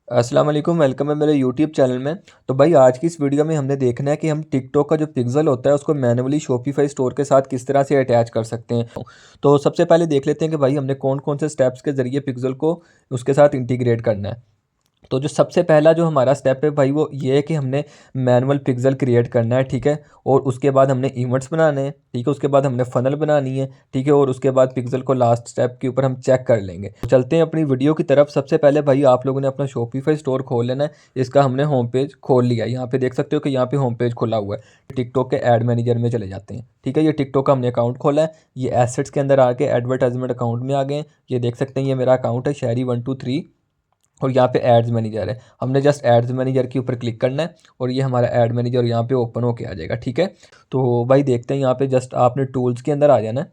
अस्सलाम वालेकुम, वेलकम है मेरे यूट्यूब चैनल में। तो भाई आज की इस वीडियो में हमने देखना है कि हम टिकटॉक का जो पिक्सल होता है उसको मैनुअली शॉपिफाई स्टोर के साथ किस तरह से अटैच कर सकते हैं। तो सबसे पहले देख लेते हैं कि भाई हमने कौन कौन से स्टेप्स के ज़रिए पिक्सल को उसके साथ इंटीग्रेट करना है। तो जो सबसे पहला जो हमारा स्टेप है भाई वो ये है कि हमने मैनुअल पिक्सल क्रिएट करना है, ठीक है। और उसके बाद हमने इवेंट्स बनाने हैं, ठीक है। उसके बाद हमने फ़नल बनानी है, ठीक है। और उसके बाद पिक्सल को लास्ट स्टेप के ऊपर हम चेक कर लेंगे। तो चलते हैं अपनी वीडियो की तरफ। सबसे पहले भाई आप लोगों ने अपना शॉपिफाई स्टोर खोल लेना है। इसका हमने होम पेज खोल लिया है, यहाँ पे देख सकते हो कि यहाँ पे होम पेज खुला हुआ है। टिकटॉक के ऐड मैनेजर में चले जाते हैं, ठीक है। ये टिकटॉक का हमने अकाउंट खोला है। ये एसेट्स के अंदर आके एडवर्टाइजमेंट अकाउंट में आ गए हैं। ये देख सकते हैं, ये मेरा अकाउंट है शहरी 123। और यहाँ पे एड्स मैनेजर है, हमने जस्ट एड्स मैनेजर के ऊपर क्लिक करना है और ये हमारा एड मैनेजर यहाँ पे ओपन होके आ जाएगा, ठीक है। तो भाई देखते हैं, यहाँ पे जस्ट आपने टूल्स के अंदर आ जाना है।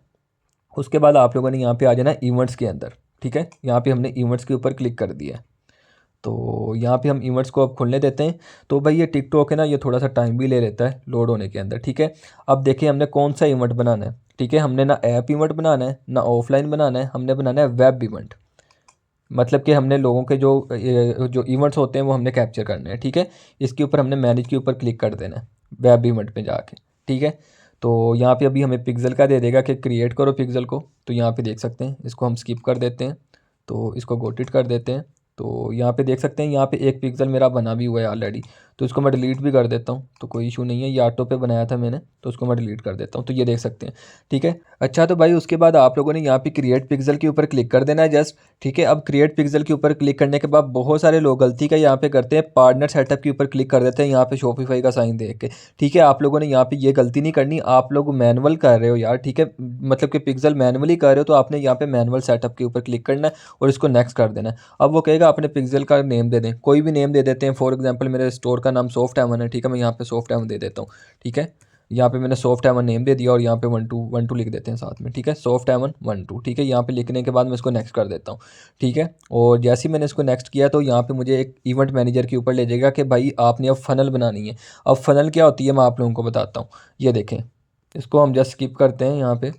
उसके बाद आप लोगों ने यहाँ पे आ जाना है इवेंट्स के अंदर, ठीक है। यहाँ पे हमने इवेंट्स के ऊपर क्लिक कर दिया है। तो यहाँ पे हम इवेंट्स को अब खुलने देते हैं। तो भाई ये टिकटॉक है ना, ये थोड़ा सा टाइम भी ले लेता है लोड होने के अंदर, ठीक है। अब देखिए हमने कौन सा इवेंट बनाना है, ठीक है। हमने ना ऐप इवेंट बनाना है ना ऑफलाइन बनाना है, हमने बनाना है वेब इवेंट। मतलब कि हमने लोगों के जो इवेंट्स होते हैं वो हमने कैप्चर करने हैं, ठीक है। इसके ऊपर हमने मैनेज के ऊपर क्लिक कर देना है वेब इवेंट में जाके, ठीक है। तो यहाँ पे अभी हमें पिक्सल का दे देगा कि क्रिएट करो पिक्सल को। तो यहाँ पे देख सकते हैं, इसको हम स्किप कर देते हैं। तो इसको गोटिट कर देते हैं। तो यहाँ पे देख सकते हैं, यहाँ पे एक पिक्सल मेरा बना भी हुआ है ऑलरेडी। तो इसको मैं डिलीट भी कर देता हूँ, तो कोई इशू नहीं है। ये ऑटो पे बनाया था मैंने, तो उसको मैं डिलीट कर देता हूँ। तो ये देख सकते हैं, ठीक है। अच्छा, तो भाई उसके बाद आप लोगों ने यहाँ पे क्रिएट पिक्सल के ऊपर क्लिक कर देना है जस्ट, ठीक है। अब क्रिएट पिक्सल के ऊपर क्लिक करने के बाद बहुत सारे लोग गलती का यहाँ पे करते हैं, पार्टनर सेटअप के ऊपर क्लिक कर देते हैं यहाँ पे शॉपिफाई का साइन देख के, ठीक है। आप लोगों ने यहाँ पे ये गलती नहीं करनी, आप लोग मैनुअल कर रहे हो यार, ठीक है। मतलब कि पिक्सल मैनुअली कर रहे हो, तो आपने यहाँ पे मैनुअल सेटअप के ऊपर क्लिक करना है और इसको नेक्स्ट कर देना है। अब वो कहेगा अपने पिक्सल का नेम दे दें, कोई भी नेम दे देते हैं। फॉर एग्जाम्पल मेरे स्टोर का नाम सॉफ्ट एवन है, ठीक है। मैं यहाँ पे सॉफ्ट एवन दे देता हूँ, ठीक है। यहाँ पे मैंने सॉफ्ट एवन नेम दे दिया और यहाँ पे 1212 लिख देते हैं साथ में, ठीक है। सॉफ्ट एवन 12, ठीक है। यहाँ पे लिखने के बाद मैं इसको नेक्स्ट कर देता हूँ, ठीक है। और जैसे ही मैंने इसको नेक्स्ट किया तो यहाँ पे मुझे एक इवेंट मैनेजर के ऊपर ले जाएगा कि भाई आपने अब फनल बनानी है। अब फनल क्या होती है मैं आप लोगों को बताता हूँ। ये देखें, इसको हम जस्ट स्किप करते हैं यहाँ पे।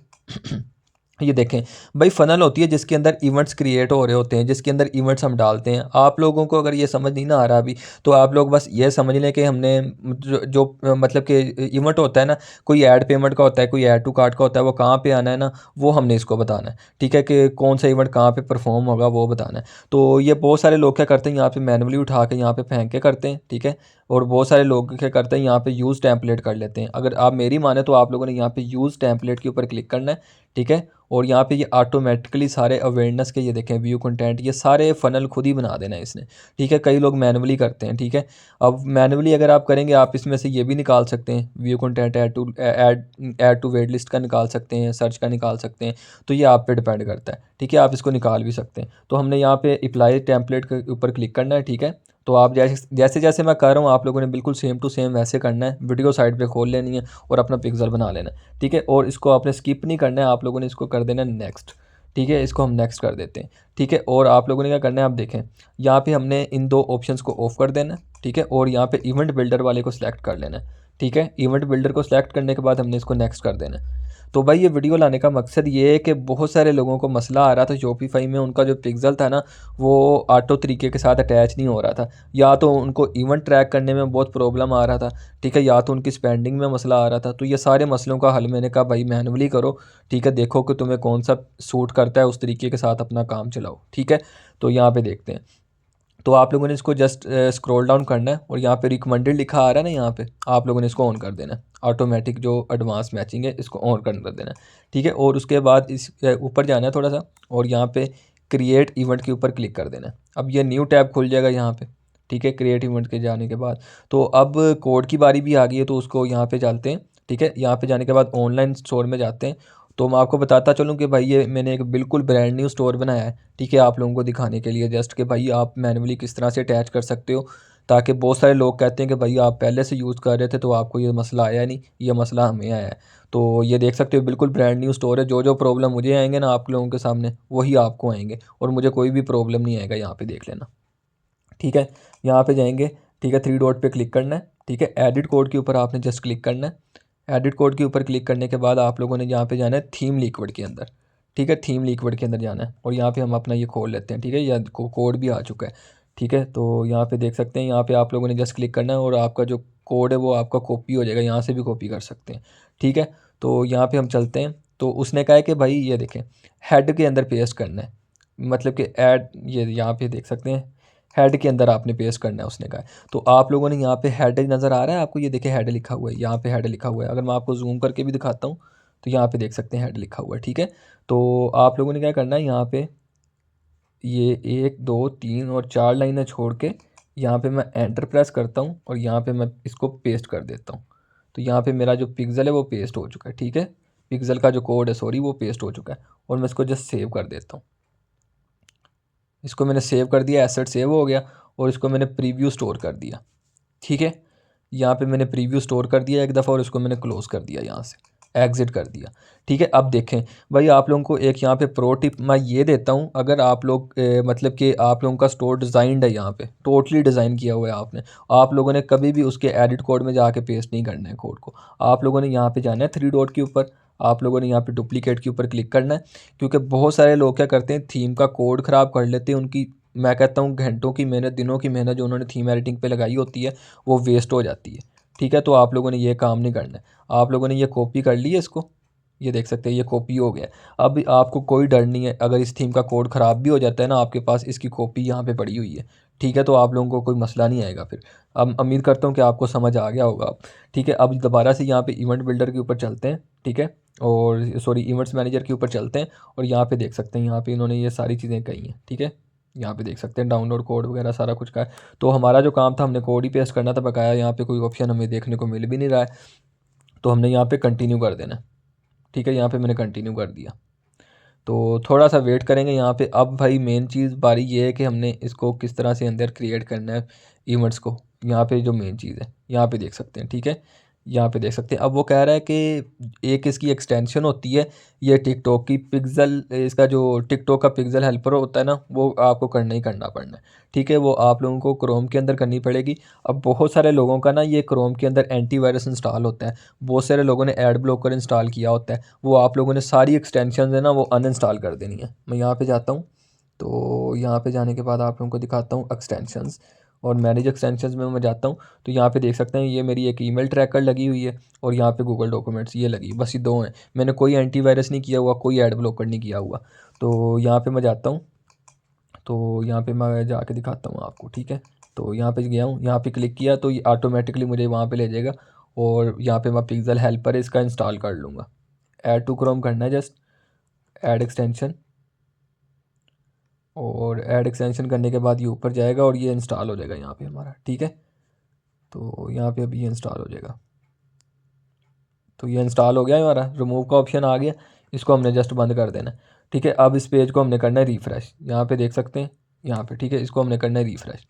ये देखें भाई, फ़नल होती है जिसके अंदर इवेंट्स क्रिएट हो रहे होते हैं, जिसके अंदर इवेंट्स हम डालते हैं। आप लोगों को अगर ये समझ नहीं ना आ रहा अभी, तो आप लोग बस ये समझ लें कि हमने मतलब कि इवेंट होता है ना, कोई ऐड पेमेंट का होता है, कोई ऐड टू कार्ट का होता है, वो कहाँ पे आना है ना, वो हमने इसको बताना है, ठीक है। कि कौन सा इवेंट कहाँ पे परफॉर्म होगा वो बताना है। तो ये बहुत सारे लोग क्या करते हैं, यहाँ पे मैनुअली उठा के यहाँ पे फेंक के करते हैं, ठीक है। और बहुत सारे लोग क्या करते हैं, यहाँ पे यूज़ टेम्पलेट कर लेते हैं। अगर आप मेरी माने तो आप लोगों ने यहाँ पे यूज़ टेम्पलेट के ऊपर क्लिक करना है, ठीक है। और यहाँ पे ये ऑटोमेटिकली सारे अवेयरनेस के ये देखें व्यू कंटेंट, ये सारे फ़नल खुद ही बना देना है इसने, ठीक है। कई लोग मैनुअली करते हैं, ठीक है। अब मैनुअली अगर आप करेंगे, आप इसमें से ये भी निकाल सकते हैं view content, add to wait list का निकाल सकते हैं, सर्च का निकाल सकते हैं। तो ये आप पे डिपेंड करता है, ठीक है। आप इसको निकाल भी सकते हैं। तो हमने यहाँ पे अप्लाई टेम्पलेट के ऊपर क्लिक करना है, ठीक है। तो आप जैसे जैसे जैसे मैं कर रहा हूँ, आप लोगों ने बिल्कुल सेम टू सेम वैसे करना है। वीडियो साइड पे खोल लेनी है और अपना पिक्सल बना लेना है, ठीक है। और इसको आपने स्किप नहीं करना है, आप लोगों ने इसको कर देना है नेक्स्ट, ठीक है। इसको हम नेक्स्ट कर देते हैं, ठीक है। और आप लोगों ने क्या करना है, आप देखें यहाँ पे हमने इन दो ऑप्शंस को ऑफ कर देना है, ठीक है। और यहाँ पे इवेंट बिल्डर वाले को सिलेक्ट कर लेना है, ठीक है। इवेंट बिल्डर को सिलेक्ट करने के बाद हमने इसको नेक्स्ट कर देना है। तो भाई ये वीडियो लाने का मकसद ये है कि बहुत सारे लोगों को मसला आ रहा था शॉपिफाई में, उनका जो पिक्सल था ना वो ऑटो तरीके के साथ अटैच नहीं हो रहा था। या तो उनको इवेंट ट्रैक करने में बहुत प्रॉब्लम आ रहा था, ठीक है। या तो उनकी स्पेंडिंग में मसला आ रहा था। तो ये सारे मसलों का हल मैंने कहा भाई मैनुअली करो, ठीक है। देखो कि तुम्हें कौन सा सूट करता है, उस तरीके के साथ अपना काम चलाओ, ठीक है। तो यहाँ पे देखते हैं। तो आप लोगों ने इसको जस्ट स्क्रॉल डाउन करना है और यहाँ पे रिकमेंडेड लिखा आ रहा है ना, यहाँ पे आप लोगों ने इसको ऑन कर देना है। ऑटोमेटिक जो एडवांस मैचिंग है इसको ऑन कर देना है, ठीक है। और उसके बाद इस ऊपर जाना है थोड़ा सा और यहाँ पे क्रिएट इवेंट के ऊपर क्लिक कर देना है। अब ये न्यू टैब खुल जाएगा यहाँ पे, ठीक है। क्रिएट इवेंट के जाने के बाद तो अब कोड की बारी भी आ गई है, तो उसको यहाँ पे चलते हैं, ठीक है। यहाँ पे जाने के बाद ऑनलाइन स्टोर में जाते हैं। तो मैं आपको बताता चलूँ कि भाई ये मैंने एक बिल्कुल ब्रांड न्यू स्टोर बनाया है, ठीक है। आप लोगों को दिखाने के लिए जस्ट कि भाई आप मैनुअली किस तरह से अटैच कर सकते हो, ताकि बहुत सारे लोग कहते हैं कि भाई आप पहले से यूज़ कर रहे थे तो आपको ये मसला आया नहीं, ये मसला हमें आया है। तो ये देख सकते हो बिल्कुल ब्रांड न्यू स्टोर है। जो जो प्रॉब्लम मुझे आएंगे ना आप लोगों के सामने, वही आपको आएंगे और मुझे कोई भी प्रॉब्लम नहीं आएगा। यहाँ पे देख लेना, ठीक है। यहाँ पे जाएंगे, ठीक है। थ्री डॉट पे क्लिक करना है, ठीक है। एडिट कोड के ऊपर आपने जस्ट क्लिक करना है। एडिट कोड के ऊपर क्लिक करने के बाद आप लोगों ने यहाँ पे जाना है थीम लिक्विड के अंदर, ठीक है। थीम लिक्विड के अंदर जाना है और यहाँ पे हम अपना ये खोल लेते हैं, ठीक है। या कोड भी आ चुका है, ठीक है, तो यहाँ पे देख सकते हैं, यहाँ पे आप लोगों ने जस्ट क्लिक करना है और आपका जो कोड है वो आपका कॉपी हो जाएगा, यहाँ से भी कॉपी कर सकते हैं। ठीक है, तो यहाँ पे हम चलते हैं। तो उसने कहा है कि भाई ये देखें, हेड के अंदर पेस्ट करना है, मतलब कि ऐड, ये यहाँ पे देख सकते हैं हेड के अंदर आपने पेस्ट करना है उसने कहा है। तो आप लोगों ने यहाँ पे हेड नज़र आ रहा है आपको, ये देखिए हेड लिखा हुआ है, यहाँ पे हेड लिखा हुआ है। अगर मैं आपको जूम करके भी दिखाता हूँ तो यहाँ पे देख सकते हैं हेड लिखा हुआ है। ठीक है, तो आप लोगों ने क्या करना है, यहाँ पे ये 1 2 3 और 4 लाइनें छोड़ के यहाँ पे मैं एंटर प्रेस करता हूँ और यहाँ पे मैं इसको पेस्ट कर देता हूँ। तो यहाँ पे मेरा जो पिक्सल है वो पेस्ट हो चुका है। ठीक है, पिक्सल का जो कोड है, सॉरी, वो पेस्ट हो चुका है और मैं इसको जस्ट सेव कर देता हूँ। इसको मैंने सेव कर दिया, एसेट सेव हो गया और इसको मैंने प्रीव्यू स्टोर कर दिया। ठीक है, यहाँ पे मैंने प्रीव्यू स्टोर कर दिया एक दफ़ा और इसको मैंने क्लोज़ कर दिया, यहाँ से एग्ज़िट कर दिया। ठीक है, अब देखें भाई, आप लोगों को एक यहाँ पे प्रो टिप मैं ये देता हूँ। अगर आप लोग मतलब कि आप लोगों का स्टोर डिज़ाइंड है, यहाँ पे टोटली डिज़ाइन किया हुआ है आपने, आप लोगों ने कभी भी उसके एडिट कोड में जाके पेस्ट नहीं करना है कोड को। आप लोगों ने यहाँ पे जाना है 3 डॉट के ऊपर, आप लोगों ने यहाँ पे डुप्लीकेट के ऊपर क्लिक करना है, क्योंकि बहुत सारे लोग क्या करते हैं, थीम का कोड ख़राब कर लेते हैं। उनकी, मैं कहता हूँ, घंटों की मेहनत, दिनों की मेहनत जो उन्होंने थीम एडिटिंग पे लगाई होती है वो वेस्ट हो जाती है। ठीक है, तो आप लोगों ने ये काम नहीं करना है। आप लोगों ने ये कॉपी कर ली है इसको, ये देख सकते हैं ये कॉपी हो गया। अब आपको कोई डर नहीं है, अगर इस थीम का कोड ख़राब भी हो जाता है ना, आपके पास इसकी कॉपी यहाँ पे पड़ी हुई है। ठीक है, तो आप लोगों को कोई मसला नहीं आएगा फिर। अब उम्मीद करता हूँ कि आपको समझ आ गया होगा। ठीक है, अब दोबारा से यहाँ पे इवेंट बिल्डर के ऊपर चलते हैं। ठीक है, और सॉरी, इवेंट्स मैनेजर के ऊपर चलते हैं और यहाँ पे देख सकते हैं, यहाँ पे इन्होंने ये सारी चीज़ें कही हैं। ठीक है, यहाँ पे देख सकते हैं डाउनलोड कोड वगैरह सारा कुछ का है। तो हमारा जो काम था, हमने कोड ही पेस्ट करना था बकाया, यहाँ पे कोई ऑप्शन हमें देखने को मिल भी नहीं रहा है, तो हमने यहाँ पे कंटिन्यू कर देना है। ठीक है, यहाँ पे मैंने कंटिन्यू कर दिया। तो थोड़ा सा वेट करेंगे यहाँ पे। अब भाई मेन चीज़ बारी ये है कि हमने इसको किस तरह से अंदर क्रिएट करना है इवेंट्स को। यहाँ पे जो मेन चीज़ है यहाँ पे देख सकते हैं। ठीक है, यहाँ पे देख सकते हैं। अब वो कह रहा है कि एक इसकी एक्सटेंशन होती है, ये टिकटॉक की पिक्सल, इसका जो टिकटॉक का पिक्सल हेल्पर होता है ना, वो आपको करना ही करना पड़ना है। ठीक है, वो आप लोगों को क्रोम के अंदर करनी पड़ेगी। अब बहुत सारे लोगों का ना ये क्रोम के अंदर एंटीवायरस इंस्टॉल होता है, बहुत सारे लोगों ने एड ब्लॉकर इंस्टॉल किया होता है, वो आप लोगों ने सारी एक्सटेंशन है ना वो अनइंस्टॉल कर देनी है। मैं यहाँ पे जाता हूँ, तो यहाँ पे जाने के बाद आप लोगों को दिखाता हूँ एक्सटेंशंस, और मैनेज एक्सटेंशंस में मैं जाता हूँ तो यहाँ पे देख सकते हैं ये मेरी एक ईमेल ट्रैकर लगी हुई है और यहाँ पे गूगल डॉक्यूमेंट्स ये लगी, बस ये दो हैं। मैंने कोई एंटीवायरस नहीं किया हुआ, कोई ऐड ब्लॉकर नहीं किया हुआ। तो यहाँ पे मैं जाता हूँ, तो यहाँ पे मैं जाके दिखाता हूँ आपको। ठीक है, तो यहाँ पे गया हूँ, यहाँ पे क्लिक किया तो ये ऑटोमेटिकली मुझे वहाँ पे ले जाएगा और यहाँ पे मैं पिक्सल हेल्पर इसका इंस्टॉल कर लूँगा। ऐड टू क्रोम करना है, जस्ट ऐड एक्सटेंशन, और ऐड एक्सटेंशन करने के बाद ये ऊपर जाएगा और ये इंस्टॉल हो जाएगा यहाँ पे हमारा। ठीक है, तो यहाँ पे अभी ये इंस्टॉल हो जाएगा। तो ये इंस्टॉल हो गया हमारा, रिमूव का ऑप्शन आ गया, इसको हमने जस्ट बंद कर देना है। ठीक है, अब इस पेज को हमने करना है रिफ़्रेश, यहाँ पे देख सकते हैं यहाँ पे। ठीक है, इसको हमने करना है रिफ़्रेश,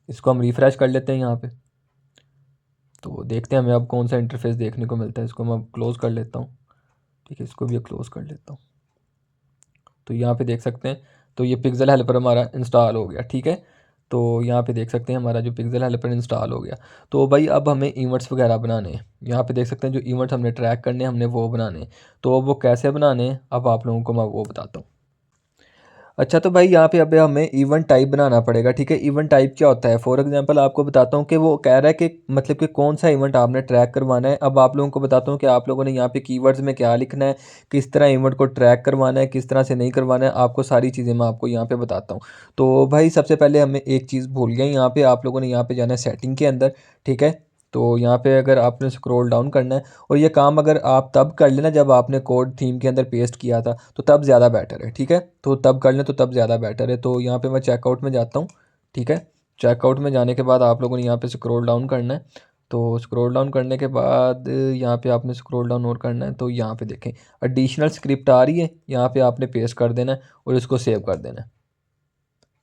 इसको हम रिफ़्रेश कर लेते हैं यहाँ पे। तो देखते हैं हमें अब कौन सा इंटरफेस देखने को मिलता है। इसको मैं क्लोज़ कर लेता हूँ। ठीक है, इसको भी क्लोज़ कर लेता हूँ। तो यहाँ पे देख सकते हैं, तो ये पिक्सल हेल्पर हमारा इंस्टॉल हो गया। ठीक है, तो यहाँ पे देख सकते हैं हमारा जो पिक्सल हेल्पर इंस्टॉल हो गया। तो भाई अब हमें इवेंट्स वगैरह बनाने हैं, यहाँ पे देख सकते हैं जो इवेंट्स हमने ट्रैक करने हैं, हमने वो बनाने हैं। तो अब वो कैसे बनाने हैं, अब आप लोगों को मैं वो बताता हूँ। अच्छा, तो भाई यहाँ पे अब हमें इवेंट टाइप बनाना पड़ेगा। ठीक है, इवेंट टाइप क्या होता है, फॉर एग्जांपल आपको बताता हूँ कि वो कह रहा है कि मतलब कि कौन सा इवेंट आपने ट्रैक करवाना है। अब आप लोगों को बताता हूँ कि आप लोगों ने यहाँ पे कीवर्ड्स में क्या लिखना है, किस तरह इवेंट को ट्रैक करवाना है, किस तरह से नहीं करवाना है, आपको सारी चीज़ें मैं आपको यहाँ पे बताता हूँ। तो भाई सबसे पहले हमें एक चीज़ भूल गए, यहाँ पे आप लोगों ने यहाँ पे जाना है सेटिंग के अंदर। ठीक है, तो यहाँ पे अगर आपने स्क्रॉल डाउन करना है, और ये काम अगर आप तब कर लेना जब आपने कोड थीम के अंदर पेस्ट किया था, तो तब ज़्यादा बेटर है। ठीक है, तो तब कर लें तो तब ज़्यादा बेटर है। तो यहाँ पे मैं चेकआउट में जाता हूँ। ठीक है, चेकआउट में जाने के बाद आप लोगों ने यहाँ पे स्क्रॉल डाउन करना है। तो स्क्रॉल डाउन करने के बाद यहाँ पे आपने स्क्रॉल डाउन और करना है, तो यहाँ पे देखें एडिशनल स्क्रिप्ट आ रही है, यहाँ पे आपने पेस्ट कर देना है और इसको सेव कर देना है।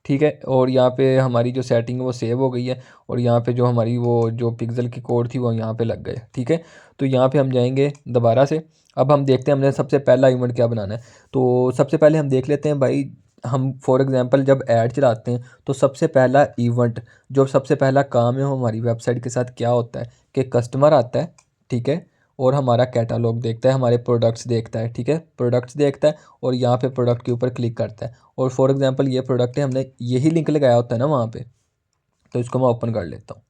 ठीक है, और यहाँ पे हमारी जो सेटिंग है वो सेव हो गई है, और यहाँ पे जो हमारी वो जो पिक्सल की कोड थी वो यहाँ पे लग गए। ठीक है, तो यहाँ पे हम जाएंगे दोबारा से। अब हम देखते हैं हमने सबसे पहला इवेंट क्या बनाना है। तो सबसे पहले हम देख लेते हैं भाई, हम फॉर एग्जांपल जब ऐड चलाते हैं तो सबसे पहला इवेंट, जो सबसे पहला काम है वो हमारी वेबसाइट के साथ क्या होता है कि कस्टमर आता है। ठीक है, और हमारा कैटालॉग देखता है, हमारे प्रोडक्ट्स देखता है, ठीक है, प्रोडक्ट्स देखता है और यहाँ पे प्रोडक्ट के ऊपर क्लिक करता है। और फॉर एग्जांपल ये प्रोडक्ट है, हमने यही लिंक लगाया होता है ना वहाँ पे, तो इसको मैं ओपन कर लेता हूँ।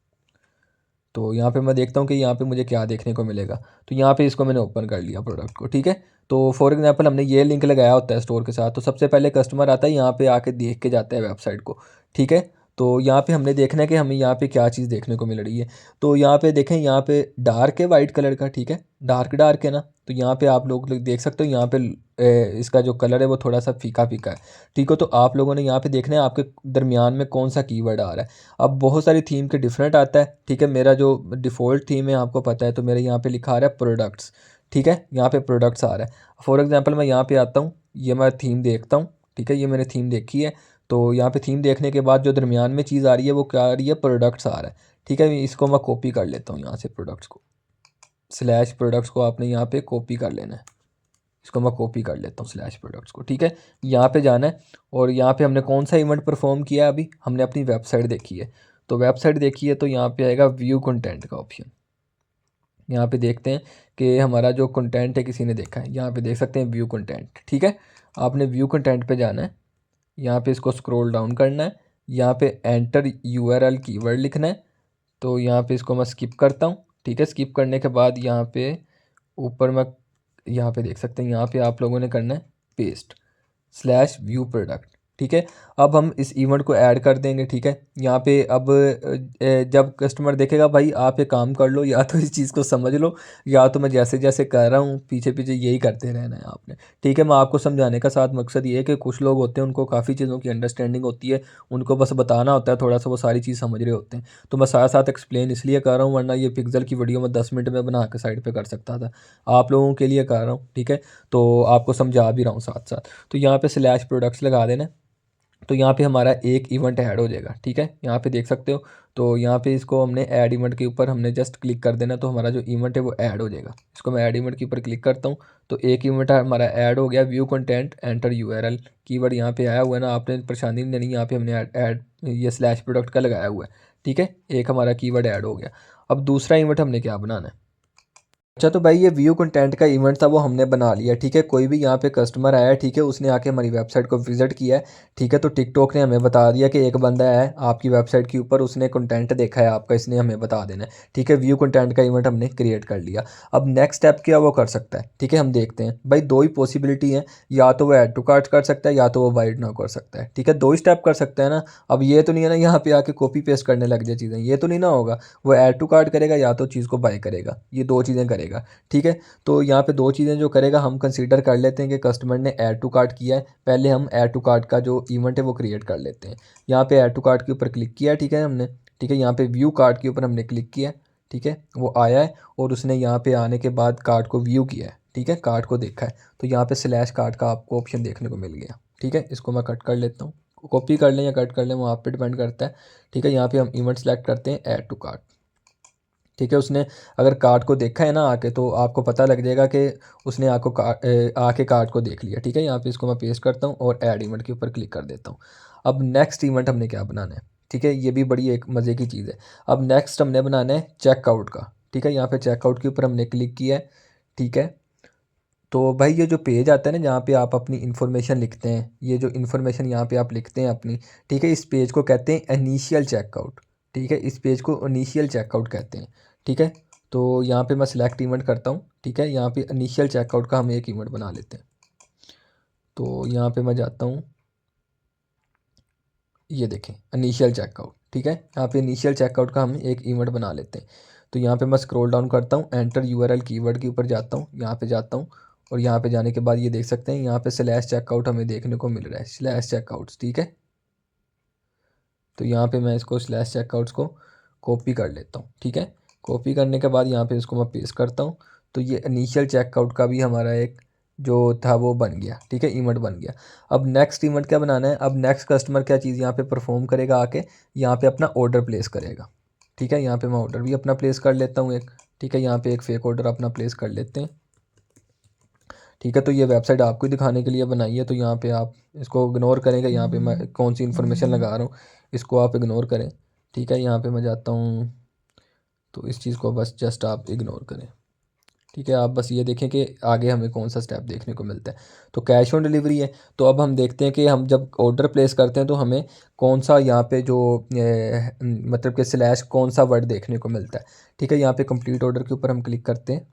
तो यहाँ पे मैं देखता हूँ कि यहाँ पे मुझे क्या देखने को मिलेगा। तो यहाँ पे इसको मैंने ओपन कर लिया प्रोडक्ट को, ठीक है। तो फॉर एग्जांपल हमने ये लिंक लगाया होता है स्टोर के साथ, तो सबसे पहले कस्टमर आता है यहाँ पे आके देख के जाता है वेबसाइट को, ठीक है। तो यहाँ पे हमने देखना है कि हमें यहाँ पे क्या चीज़ देखने को मिल रही है। तो यहाँ पे देखें, यहाँ पे डार्क है वाइट कलर का, ठीक है, डार्क डार्क है ना। तो यहाँ पे आप लोग देख सकते हो, यहाँ पे इसका जो कलर है वो थोड़ा सा फीका फीका है, ठीक है। तो आप लोगों ने यहाँ पे देखना है आपके दरमियान में कौन सा कीवर्ड आ रहा है। अब बहुत सारी थीम के डिफरेंट आता है, ठीक है। मेरा जो डिफ़ॉल्ट थीम है आपको पता है, तो मेरे यहाँ पे लिखा आ रहा है प्रोडक्ट्स, ठीक है, यहाँ पे प्रोडक्ट्स आ रहा है। फॉर एग्जांपल मैं यहाँ पे आता हूँ, ये मैं थीम देखता हूँ, ठीक है, ये मैंने थीम देखी है। तो यहाँ पे थीम देखने के बाद जो दरमियान में चीज़ आ रही है वो क्या आ रही है, प्रोडक्ट्स आ रहा है, ठीक है। इसको मैं कॉपी कर लेता हूँ यहाँ से, प्रोडक्ट्स को स्लैश प्रोडक्ट्स को आपने यहाँ पे कॉपी कर लेना है। इसको मैं कॉपी कर लेता हूँ स्लैश प्रोडक्ट्स को, ठीक है। यहाँ पे जाना है और यहाँ पे हमने कौन सा इवेंट परफॉर्म किया है, अभी हमने अपनी वेबसाइट देखी है। तो वेबसाइट देखी है तो यहाँ पे आएगा व्यू कंटेंट का ऑप्शन। यहाँ पे देखते हैं कि हमारा जो कंटेंट है किसी ने देखा है, यहाँ पे देख सकते हैं व्यू कंटेंट, ठीक है। आपने व्यू कंटेंट पे जाना है, यहाँ पे इसको स्क्रॉल डाउन करना है, यहाँ पे एंटर यूआरएल कीवर्ड लिखना है। तो यहाँ पे इसको मैं स्किप करता हूँ, ठीक है। स्किप करने के बाद यहाँ पे ऊपर मैं यहाँ पे देख सकते हैं, यहाँ पे आप लोगों ने करना है पेस्ट स्लैश व्यू प्रोडक्ट, ठीक है। अब हम इस इवेंट को ऐड कर देंगे, ठीक है। यहाँ पे अब जब कस्टमर देखेगा, भाई आप ये काम कर लो, या तो इस चीज़ को समझ लो, या तो मैं जैसे जैसे कर रहा हूँ पीछे पीछे यही करते रहना है आपने, ठीक है। मैं आपको समझाने का साथ मकसद ये है कि कुछ लोग होते हैं उनको काफ़ी चीज़ों की अंडरस्टैंडिंग होती है, उनको बस बताना होता है थोड़ा सा, वो सारी चीज़ समझ रहे होते हैं। तो मैं साथ साथ एक्सप्लेन इसलिए कर रहा हूँ, वरना ये पिक्सल की वीडियो में 10 मिनट में बना के साइड पर कर सकता था। आप लोगों के लिए कर रहा हूँ, ठीक है। तो आपको समझा भी रहा हूँ साथ साथ। तो यहाँ पे स्लैश प्रोडक्ट्स लगा देना। तो यहाँ पे हमारा एक इवेंट ऐड हो जाएगा, ठीक है, यहाँ पे देख सकते हो। तो यहाँ पे इसको हमने ऐड इवेंट के ऊपर हमने जस्ट क्लिक कर देना, तो हमारा जो इवेंट है वो ऐड हो जाएगा। इसको मैं ऐड इवेंट के ऊपर क्लिक करता हूँ, तो एक इवेंट हमारा ऐड हो गया। View content enter URL keyword यहाँ पे आया हुआ है ना, आपने परेशानी नहीं लेनी, यहाँ पे हमने ऐड ये स्लैश प्रोडक्ट का लगाया हुआ है, ठीक है। एक हमारा कीवर्ड ऐड हो गया। अब दूसरा इवेंट हमने क्या बनाना है। अच्छा, तो भाई ये व्यू कंटेंट का इवेंट था वो हमने बना लिया, ठीक है। कोई भी यहाँ पे कस्टमर आया, ठीक है, उसने आके हमारी वेबसाइट को विजिट किया है, ठीक है। तो टिकटॉक ने हमें बता दिया कि एक बंदा है आपकी वेबसाइट के ऊपर, उसने कंटेंट देखा है आपका, इसने हमें बता देना है, ठीक है। व्यू कंटेंट का इवेंट हमने क्रिएट कर लिया। अब नेक्स्ट स्टेप क्या वो कर सकता है, ठीक है, हम देखते हैं। भाई दो ही पॉसिबिलिटी है, या तो वो ऐड टू कार्ट कर सकता है, या तो वो बाय नाउ कर सकता है, ठीक है। दो ही स्टेप कर सकता है ना। अब ये तो नहीं है ना यहाँ पे आके कॉपी पेस्ट करने लग जाए चीज़ें, ये तो नहीं ना होगा। वो ऐड टू कार्ट करेगा या तो चीज़ को बाय करेगा, ये दो चीज़ें करेगा, ठीक है। तो यहाँ पे दो चीज़ें जो करेगा हम कंसीडर कर लेते हैं कि कस्टमर ने ऐड टू कार्ट किया है। पहले हम ऐड टू कार्ट का जो इवेंट है वो क्रिएट कर लेते हैं। यहाँ पे ऐड टू कार्ट के ऊपर क्लिक किया, ठीक है हमने, ठीक है। यहाँ पे व्यू कार्ट के ऊपर हमने क्लिक किया, ठीक है, वो आया है और उसने यहाँ पे आने के बाद कार्ट को व्यू किया है, ठीक है, कार्ट को देखा है। तो यहाँ पे स्लैश कार्ट का आपको ऑप्शन देखने को मिल गया, ठीक है। इसको मैं कट कर लेता हूँ, कॉपी कर लें या कट कर लें वो आप पे डिपेंड करता है, ठीक है। यहाँ पे हम इवेंट सेलेक्ट करते हैं ऐड टू कार्ट, ठीक है। उसने अगर कार्ड को देखा है ना आके, तो आपको पता लग जाएगा कि उसने आके कार्ड को देख लिया, ठीक है। यहाँ पे इसको मैं पेस्ट करता हूँ और ऐड इवेंट के ऊपर क्लिक कर देता हूँ। अब नेक्स्ट इवेंट हमने क्या बनाना है, ठीक है, ये भी बड़ी एक मज़े की चीज़ है। अब नेक्स्ट हमने बनाना है चेकआउट का, ठीक है। यहाँ पे चेकआउट के ऊपर हमने क्लिक किया है, ठीक है। तो भाई ये जो पेज आता है ना जहाँ पे आप अपनी इन्फॉर्मेशन लिखते हैं, ये जो इन्फॉर्मेशन यहाँ पे आप लिखते हैं अपनी, ठीक है, इस पेज को कहते हैं इनिशियल चेकआउट, ठीक है। इस पेज को इनिशियल चेकआउट कहते हैं, ठीक है। तो यहाँ पे मैं सिलेक्ट इवेंट करता हूँ, ठीक है। यहाँ पे इनिशियल चेकआउट का हम एक इवेंट बना लेते हैं। तो यहाँ पे मैं जाता हूँ, ये देखें इनिशियल चेकआउट, ठीक है। यहाँ पे इनिशियल चेकआउट का हम एक इवेंट बना लेते हैं। तो यहाँ पे मैं स्क्रॉल डाउन करता हूँ, एंटर यूआरएल कीवर्ड के ऊपर जाता हूँ, यहाँ पे जाता हूँ और यहाँ पे जाने के बाद ये देख सकते हैं यहाँ पे स्लैश चेकआउट हमें देखने को मिल रहा है, स्लैश चेकआउट्स, ठीक है। तो यहाँ पे मैं इसको स्लैश चेकआउट्स को कॉपी कर लेता हूँ, ठीक है। कॉपी करने के बाद यहाँ पे इसको मैं पेस्ट करता हूँ। तो ये इनिशियल चेकआउट का भी हमारा एक जो था वो बन गया, ठीक है, इवेंट बन गया। अब नेक्स्ट इवेंट क्या बनाना है, अब नेक्स्ट कस्टमर क्या चीज़ यहाँ पे परफॉर्म करेगा आके, यहाँ पे अपना ऑर्डर प्लेस करेगा, ठीक है। यहाँ पे मैं ऑर्डर भी अपना प्लेस कर लेता हूँ एक, ठीक है। यहाँ पे एक फेक ऑर्डर अपना प्लेस कर लेते हैं, ठीक है। तो ये वेबसाइट आपको ही दिखाने के लिए बनाई है, तो यहाँ पे आप इसको इग्नोर करेंगे। यहाँ पे मैं कौन सी इन्फॉर्मेशन लगा रहा हूँ इसको आप इग्नोर करें, ठीक है। यहाँ पे मैं जाता हूँ, तो इस चीज़ को बस जस्ट आप इग्नोर करें। ठीक है, आप बस ये देखें कि आगे हमें कौन सा स्टेप देखने को मिलता है। तो कैश ऑन डिलीवरी है, तो अब हम देखते हैं कि हम जब ऑर्डर प्लेस करते हैं तो हमें कौन सा यहाँ पे जो मतलब कि स्लैश कौन सा वर्ड देखने को मिलता है। ठीक है, यहाँ पे कंप्लीट ऑर्डर के ऊपर हम क्लिक करते हैं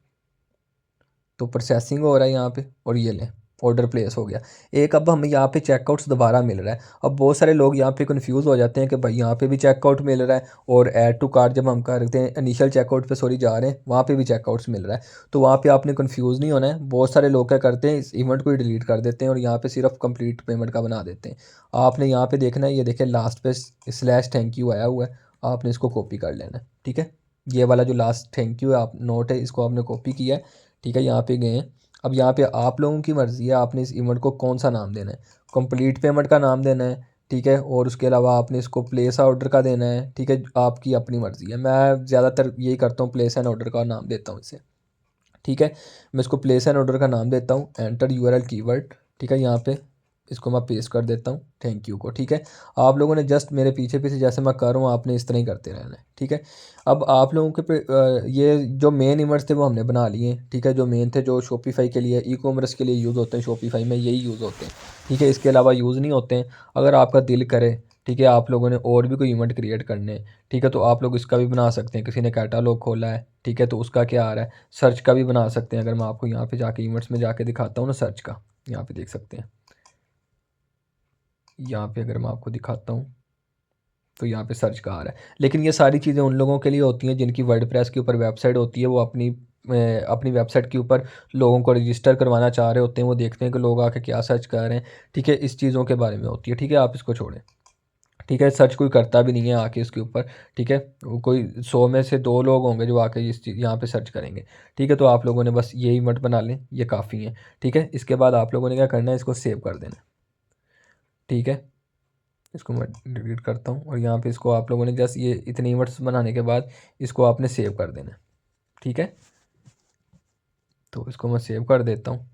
तो प्रोसेसिंग हो रहा है यहाँ पे, और ये लें ऑर्डर प्लेस हो गया। एक अब हमें यहाँ पे चेकआउट्स दोबारा मिल रहा है। अब बहुत सारे लोग यहाँ पे कंफ्यूज हो जाते हैं कि भाई यहाँ पे भी चेकआउट मिल रहा है और ऐड टू कार्ट जब हम करते हैं इनिशियल चेकआउट पे सॉरी जा रहे हैं वहाँ पे भी चेकआउट्स मिल रहा है। तो वहाँ पे आपने कंफ्यूज नहीं होना है। बहुत सारे लोग क्या करते हैं, इस इवेंट को ही डिलीट कर देते हैं और यहाँ पे सिर्फ कंप्लीट पेमेंट का बना देते हैं। आपने यहाँ पे देखना है, ये देखें लास्ट पे स्लैश थैंक यू आया हुआ है, आपने इसको कॉपी कर लेना है। ठीक है, ये वाला जो लास्ट थैंक यू है आप नोट है, इसको आपने कॉपी किया है। ठीक है, यहाँ पे गए हैं। अब यहाँ पे आप लोगों की मर्ज़ी है, आपने इस इवेंट को कौन सा नाम देना है। कंप्लीट पेमेंट का नाम देना है, ठीक है, और उसके अलावा आपने इसको प्लेस ऑर्डर का देना है। ठीक है, आपकी अपनी मर्ज़ी है। मैं ज़्यादातर यही करता हूँ, प्लेस एंड ऑर्डर का नाम देता हूँ इसे। ठीक है, मैं इसको प्लेस एंड ऑर्डर का नाम देता हूँ, एंटर यूआरएल कीवर्ड। ठीक है, यहाँ पे इसको मैं पेस्ट कर देता हूँ थैंक यू को। ठीक है, आप लोगों ने जस्ट मेरे पीछे पीछे जैसे मैं कर रहा हूँ आपने इस तरह ही करते रहना है। ठीक है, अब आप लोगों के पे ये जो मेन इमेज थे वो हमने बना लिए। ठीक है, जो मेन थे जो शॉपिफाई के लिए, ई कॉमर्स के लिए यूज़ होते हैं, शॉपिफाई में यही यूज़ होते हैं। ठीक है, इसके अलावा यूज़ नहीं होते हैं। अगर आपका दिल करे, ठीक है, आप लोगों ने और भी कोई इवेंट क्रिएट करने, ठीक है, तो आप लोग इसका भी बना सकते हैं। किसी ने कैटालॉग खोला है, ठीक है, तो उसका क्या आ रहा है, सर्च का भी बना सकते हैं। अगर मैं आपको यहाँ पे जाके इवेंट्स में जाके दिखाता हूँ ना, सर्च का यहाँ पे देख सकते हैं। यहाँ पे अगर मैं आपको दिखाता हूँ तो यहाँ पे सर्च का आ रहा है। लेकिन ये सारी चीज़ें उन लोगों के लिए होती हैं जिनकी वर्डप्रेस के ऊपर वेबसाइट होती है। वो अपनी वेबसाइट के ऊपर लोगों को रजिस्टर करवाना चाह रहे होते हैं। वो देखते हैं कि लोग आके क्या सर्च कर रहे हैं। ठीक है, इस चीज़ों के बारे में होती है। ठीक है, आप इसको छोड़ें। ठीक है, सर्च कोई करता भी नहीं है आके इसके ऊपर। ठीक है, वो कोई 100 में से 2 लोग होंगे जो आके इस चीज़ यहाँ पे सर्च करेंगे। ठीक है, तो आप लोगों ने बस ये इवेंट बना लें, ये काफ़ी है। ठीक है, इसके बाद आप लोगों ने क्या करना है, इसको सेव कर देना। ठीक है, इसको मैं डिलीट करता हूँ और यहाँ पे इसको आप लोगों ने जस्ट ये इतने इवेंट्स बनाने के बाद इसको आपने सेव कर देना है। ठीक है, तो इसको मैं सेव कर देता हूँ।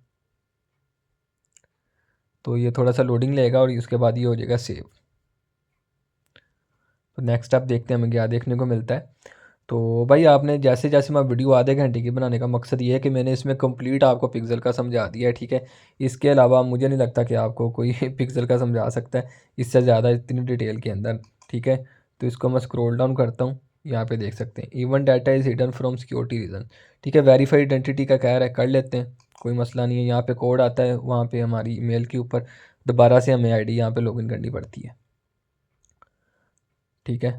तो ये थोड़ा सा लोडिंग लेगा और इसके बाद ये हो जाएगा सेव। तो नेक्स्ट स्टेप देखते हैं हमें क्या देखने को मिलता है। तो भाई आपने जैसे जैसे मैं वीडियो आधे घंटे की बनाने का मकसद ये है कि मैंने इसमें कंप्लीट आपको पिक्सल का समझा दिया है। ठीक है, इसके अलावा मुझे नहीं लगता कि आपको कोई पिक्सल का समझा सकता है इससे ज़्यादा इतनी डिटेल के अंदर। ठीक है, तो इसको मैं स्क्रॉल डाउन करता हूँ, यहाँ पे देख सकते हैं even data is hidden from security reason. ठीक है, वेरीफाइड आइडेंटिटी का कह रहा है, कर लेते हैं, कोई मसला नहीं है। यहाँ पे कोड आता है, वहाँ पे हमारी ईमेल के ऊपर दोबारा से हमें आईडी यहाँ पे लॉगिन करनी पड़ती है। ठीक है,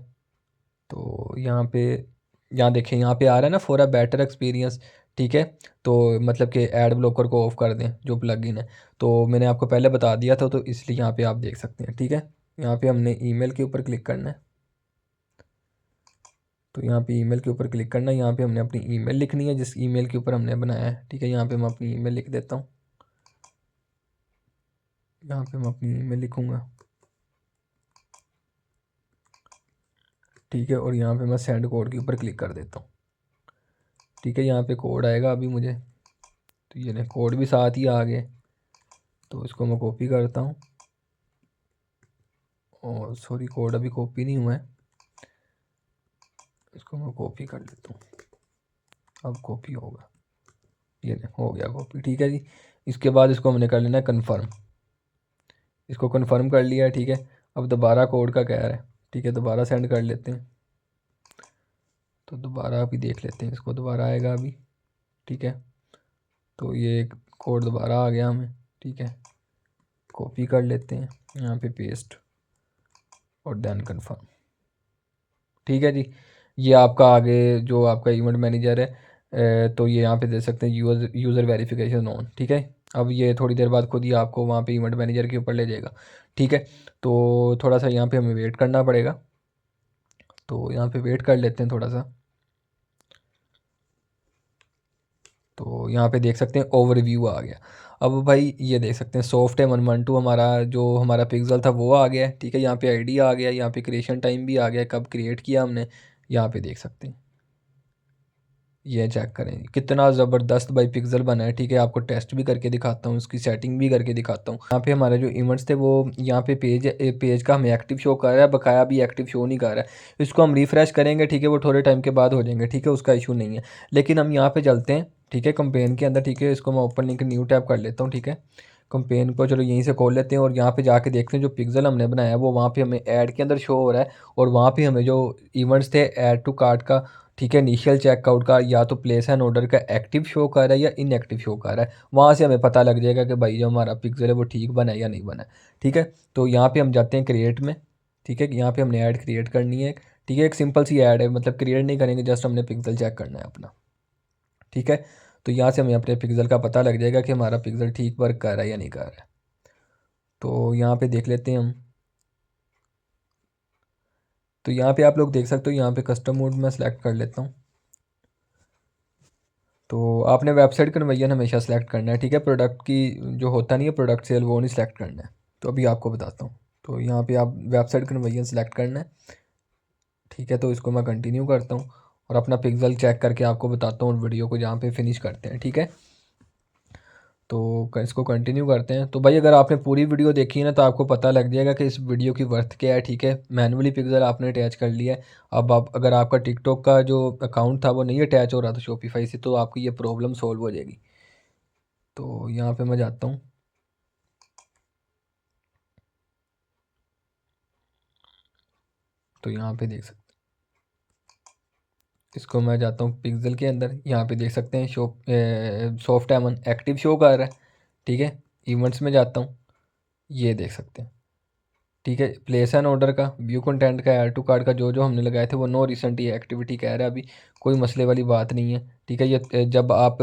तो यहाँ देखें, यहाँ पे आ रहा है ना फॉर अ बेटर एक्सपीरियंस। ठीक है, तो मतलब कि ऐड ब्लॉकर को ऑफ कर दें जो प्लगइन है। तो मैंने आपको पहले बता दिया था, तो इसलिए यहाँ पे आप देख सकते हैं। ठीक है, यहाँ पे हमने ईमेल के ऊपर क्लिक करना है। तो यहाँ पे ईमेल के ऊपर क्लिक करना है, यहाँ पे हमने अपनी ईमेल लिखनी है जिस ईमेल के ऊपर हमने बनाया है। ठीक है, यहाँ पे मैं अपनी ईमेल लिख देता हूँ। यहाँ पे मैं अपनी ईमेल लिखूँगा। ठीक है, और यहाँ पे मैं सेंड कोड के ऊपर क्लिक कर देता हूँ। ठीक है, यहाँ पे कोड आएगा अभी मुझे, तो ये कोड भी साथ ही आ गए। तो इसको मैं कॉपी करता हूँ, और सॉरी कोड अभी कॉपी नहीं हुआ है, इसको मैं कॉपी कर लेता हूँ। अब कॉपी होगा, ये हो गया कॉपी। ठीक है जी, इसके बाद इसको हमने कर लेना है कन्फर्म। इसको कन्फर्म कर लिया है। ठीक है, अब दोबारा कोड का कह रहा है। ठीक है, दोबारा सेंड कर लेते हैं। तो दोबारा अभी देख लेते हैं, इसको दोबारा आएगा अभी। ठीक है, तो ये कोड दोबारा आ गया हमें। ठीक है, कॉपी कर लेते हैं, यहाँ पे पेस्ट और देन कन्फर्म। ठीक है जी, ये आपका आगे जो आपका इवेंट मैनेजर है तो ये यहाँ पे दे सकते हैं यूज़र वेरिफिकेशन ऑन। ठीक है, अब ये थोड़ी देर बाद खुद ही आपको वहाँ पे इवेंट मैनेजर के ऊपर ले जाएगा। ठीक है, तो थोड़ा सा यहाँ पे हमें वेट करना पड़ेगा, तो यहाँ पे वेट कर लेते हैं थोड़ा सा। तो यहाँ पे देख सकते हैं ओवरव्यू आ गया। अब भाई ये देख सकते हैं सॉफ्ट है 112 हमारा जो हमारा पिक्सल था वो आ गया है। ठीक है, यहाँ पे आईडी आ गया, यहाँ पे क्रिएशन टाइम भी आ गया, कब क्रिएट किया हमने, यहाँ पे देख सकते हैं। ये चेक करें कितना ज़बरदस्त भाई पिक्सल बना है। ठीक है, आपको टेस्ट भी करके दिखाता हूँ, उसकी सेटिंग भी करके दिखाता हूँ। यहाँ पे हमारे जो इवेंट्स थे वो यहाँ पे पेज का हमें एक्टिव शो कर रहा है, बकाया भी एक्टिव शो नहीं कर रहा है। इसको हम रिफ़्रेश करेंगे, ठीक है, वो थोड़े टाइम के बाद हो जाएंगे। ठीक है, उसका इशू नहीं है। लेकिन हम यहाँ पे चलते हैं, ठीक है, कंपेन के अंदर। ठीक है, इसको मैं ओपन लिंक न्यू टैब कर लेता हूँ। ठीक है, कंपेन को चलो यहीं से खोल लेते हैं और यहाँ पे जाके देखते हैं जो पिक्सल हमने बनाया है वो वहाँ पे हमें ऐड के अंदर शो हो रहा है, और वहाँ पे हमें जो इवेंट्स थे ऐड टू कार्ट का, ठीक है, इनिशियल चेकआउट का, या तो प्लेस एन ऑर्डर का एक्टिव शो कर रहा है या इनएक्टिव शो कर रहा है, वहाँ से हमें पता लग जाएगा कि भाई जो हमारा पिक्सल है वो ठीक बना है या नहीं बना है। ठीक है, तो यहाँ पे हम जाते हैं क्रिएट में। ठीक है, यहाँ पे हमने ऐड क्रिएट करनी है। ठीक है, एक सिंपल सी ऐड है, मतलब क्रिएट नहीं करेंगे, जस्ट हमने पिक्सल चेक करना है अपना। ठीक है, तो यहाँ से हमें अपने पिक्सल का पता लग जाएगा कि हमारा पिक्सल ठीक वर्क कर रहा है या नहीं कर रहा है। तो यहाँ पे देख लेते हैं हम। तो यहाँ पे आप लोग देख सकते हो, यहाँ पे कस्टम मोड में सेलेक्ट कर लेता हूँ। तो आपने वेबसाइट कन्वर्जन हमेशा सेलेक्ट करना है। ठीक है, प्रोडक्ट की जो होता नहीं है प्रोडक्ट सेल, वो नहीं सेलेक्ट करना है। तो अभी आपको बताता हूँ। तो यहाँ पे आप वेबसाइट कन्वर्जन सेलेक्ट करना है। ठीक है, तो इसको मैं कंटिन्यू करता हूँ और अपना पिक्सल चेक करके आपको बताता हूँ, वीडियो को जहाँ पे फिनिश करते हैं। ठीक है, तो इसको कंटिन्यू करते हैं। तो भाई अगर आपने पूरी वीडियो देखी है ना, तो आपको पता लग जाएगा कि इस वीडियो की वर्थ क्या है। ठीक है, मैनुअली पिक्सल आपने अटैच कर लिया है। अब आप अगर आपका टिकटॉक का जो अकाउंट था वो नहीं अटैच हो रहा था शॉपिफाई से, तो आपकी ये प्रॉब्लम सॉल्व हो जाएगी। तो यहाँ पे मैं जाता हूँ। तो यहाँ पे देख सकते, इसको मैं जाता हूँ पिक्सल के अंदर। यहाँ पे देख सकते हैं सॉफ्ट एमन एक्टिव शो कर रहा है। ठीक है, इवेंट्स में जाता हूँ, ये देख सकते हैं। ठीक है, प्लेस एन ऑर्डर का, व्यू कंटेंट का, ऐड टू कार्ड का जो जो हमने लगाए थे वो नो रिसेंट ये एक्टिविटी कह रहा है, अभी कोई मसले वाली बात नहीं है। ठीक है, ये जब आप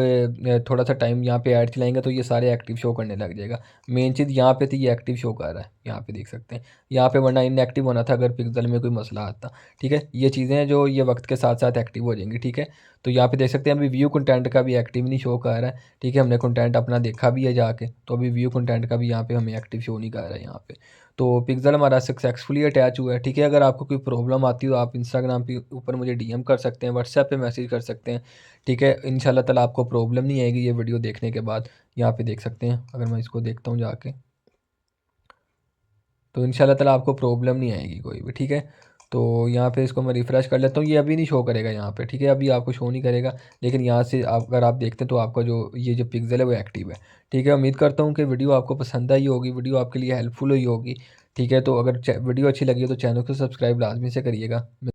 थोड़ा सा टाइम यहाँ पे ऐड चलाएंगे तो ये सारे एक्टिव शो करने लग जाएगा। मेन चीज़ यहाँ पे थी, ये एक्टिव शो कर रहा है, यहाँ पे देख सकते हैं। यहाँ पे वरना इनएक्टिव होना था अगर पिक्सल में कोई मसला आता। ठीक है, ये चीज़ें हैं जो ये वक्त के साथ साथ एक्टिव हो जाएंगी। ठीक है, तो यहाँ पे देख सकते हैं अभी व्यू कंटेंट का भी एक्टिव नहीं शो कर रहा है। ठीक है, हमने कंटेंट अपना देखा भी है जाके, तो अभी व्यू कंटेंट का भी यहाँ पे हमें एक्टिव शो नहीं कर रहा है यहाँ पे। तो पिक्सल हमारा सक्सेसफुली अटैच हुआ है। ठीक है, अगर आपको कोई प्रॉब्लम आती हो आप इंस्टाग्राम पे ऊपर मुझे डीएम कर सकते हैं, व्हाट्सएप पे मैसेज कर सकते हैं। ठीक है, इंशाल्लाह ताला आपको प्रॉब्लम नहीं आएगी ये वीडियो देखने के बाद। यहाँ पे देख सकते हैं, अगर मैं इसको देखता हूँ जाके, तो इंशाल्लाह ताला आपको प्रॉब्लम नहीं आएगी कोई भी। ठीक है, तो यहाँ पे इसको मैं रिफ़्रेश कर लेता हूँ, ये अभी नहीं शो करेगा यहाँ पे। ठीक है, अभी आपको शो नहीं करेगा, लेकिन यहाँ से आप अगर आप देखते हैं तो आपका जो ये जो पिक्सल है वो एक्टिव है। ठीक है, उम्मीद करता हूँ कि वीडियो आपको पसंद आई होगी, वीडियो आपके लिए हेल्पफुल हुई होगी। ठीक है, तो अगर वीडियो अच्छी लगी हो तो चैनल को सब्सक्राइब लाजमी से करिएगा।